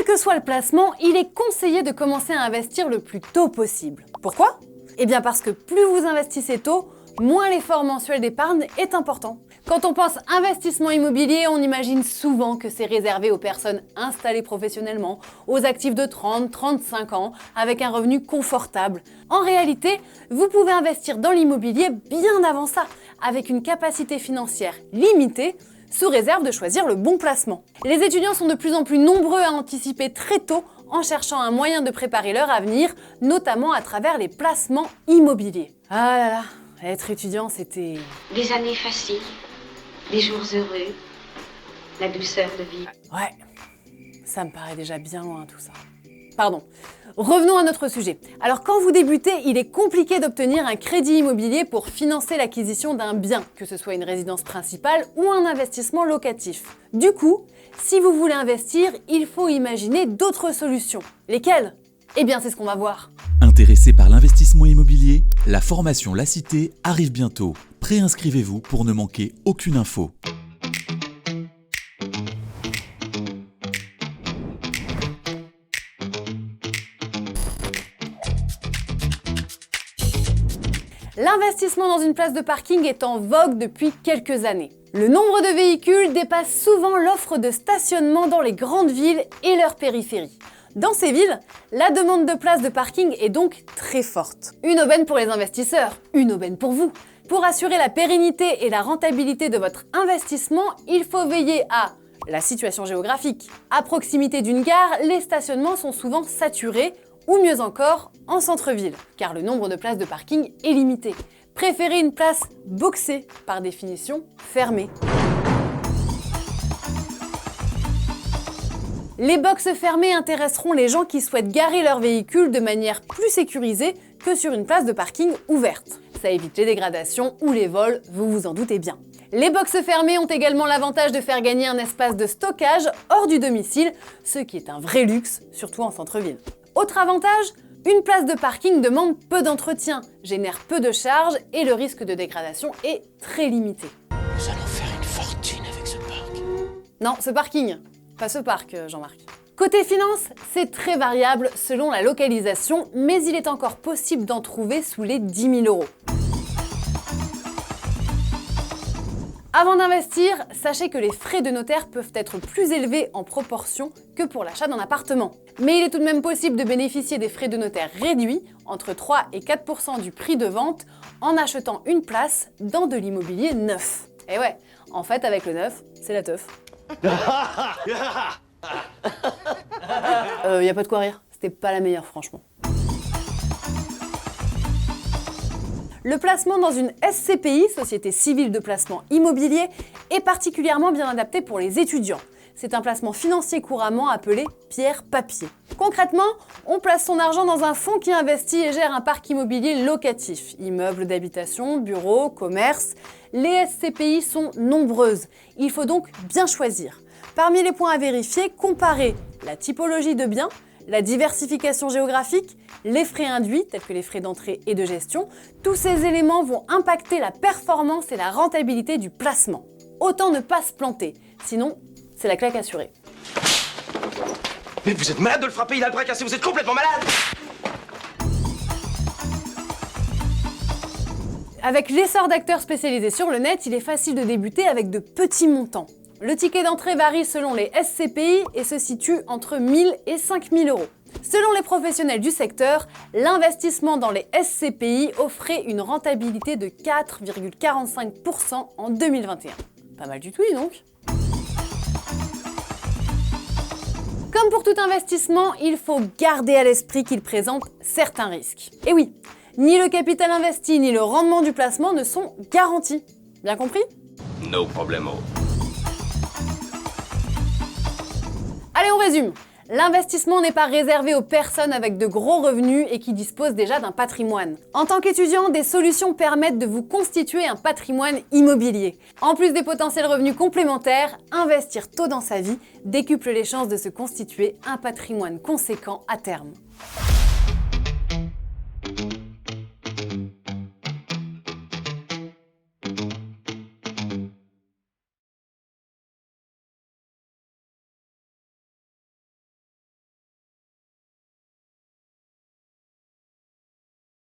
Quel que soit le placement, il est conseillé de commencer à investir le plus tôt possible. Pourquoi ? Eh bien parce que plus vous investissez tôt, moins l'effort mensuel d'épargne est important. Quand on pense investissement immobilier, on imagine souvent que c'est réservé aux personnes installées professionnellement, aux actifs de 30-35 ans, avec un revenu confortable. En réalité, vous pouvez investir dans l'immobilier bien avant ça, avec une capacité financière limitée, sous réserve de choisir le bon placement. Les étudiants sont de plus en plus nombreux à anticiper très tôt en cherchant un moyen de préparer leur avenir, notamment à travers les placements immobiliers. Ah là là, être étudiant, c'était... Des années faciles, des jours heureux, la douceur de vie. Ouais, ça me paraît déjà bien loin tout ça. Pardon. Revenons à notre sujet. Alors quand vous débutez, il est compliqué d'obtenir un crédit immobilier pour financer l'acquisition d'un bien, que ce soit une résidence principale ou un investissement locatif. Du coup, si vous voulez investir, il faut imaginer d'autres solutions. Lesquelles ? Eh bien, c'est ce qu'on va voir. Intéressé par l'investissement immobilier, la formation La Cité arrive bientôt. Préinscrivez-vous pour ne manquer aucune info. L'investissement dans une place de parking est en vogue depuis quelques années. Le nombre de véhicules dépasse souvent l'offre de stationnement dans les grandes villes et leurs périphéries. Dans ces villes, la demande de places de parking est donc très forte. Une aubaine pour les investisseurs, une aubaine pour vous. Pour assurer la pérennité et la rentabilité de votre investissement, il faut veiller à la situation géographique. À proximité d'une gare, les stationnements sont souvent saturés, ou mieux encore, en centre-ville, car le nombre de places de parking est limité. Préférez une place boxée, par définition fermée. Les boxes fermées intéresseront les gens qui souhaitent garer leur véhicule de manière plus sécurisée que sur une place de parking ouverte. Ça évite les dégradations ou les vols, vous vous en doutez bien. Les boxes fermées ont également l'avantage de faire gagner un espace de stockage hors du domicile, ce qui est un vrai luxe, surtout en centre-ville. Autre avantage, une place de parking demande peu d'entretien, génère peu de charges et le risque de dégradation est très limité. Nous allons faire une fortune avec ce parc. Non, ce parking, pas ce parc, Jean-Marc. Côté finance, c'est très variable selon la localisation, mais il est encore possible d'en trouver sous les 10 000 €. Avant d'investir, sachez que les frais de notaire peuvent être plus élevés en proportion que pour l'achat d'un appartement. Mais il est tout de même possible de bénéficier des frais de notaire réduits, entre 3 et 4% du prix de vente, en achetant une place dans de l'immobilier neuf. Et ouais, en fait avec le neuf, c'est la teuf. Y a pas de quoi rire, c'était pas la meilleure franchement. Le placement dans une SCPI, Société Civile de Placement Immobilier, est particulièrement bien adapté pour les étudiants. C'est un placement financier couramment appelé pierre-papier. Concrètement, on place son argent dans un fonds qui investit et gère un parc immobilier locatif, immeubles d'habitation, bureaux, commerces. Les SCPI sont nombreuses, il faut donc bien choisir. Parmi les points à vérifier, comparez la typologie de biens, la diversification géographique, les frais induits, tels que les frais d'entrée et de gestion. Tous ces éléments vont impacter la performance et la rentabilité du placement. Autant ne pas se planter, sinon c'est la claque assurée. Mais vous êtes malade de le frapper, il a le bras cassé, vous êtes complètement malade. Avec l'essor d'acteurs spécialisés sur le net, il est facile de débuter avec de petits montants. Le ticket d'entrée varie selon les SCPI et se situe entre 1 000 et 5 000 €. Selon les professionnels du secteur, l'investissement dans les SCPI offrait une rentabilité de 4,45% en 2021. Pas mal du tout, dis donc. Comme pour tout investissement, il faut garder à l'esprit qu'il présente certains risques. Et oui, ni le capital investi ni le rendement du placement ne sont garantis. Bien compris ? No problemo. Allez, on résume. L'investissement n'est pas réservé aux personnes avec de gros revenus et qui disposent déjà d'un patrimoine. En tant qu'étudiant, des solutions permettent de vous constituer un patrimoine immobilier. En plus des potentiels revenus complémentaires, investir tôt dans sa vie décuple les chances de se constituer un patrimoine conséquent à terme.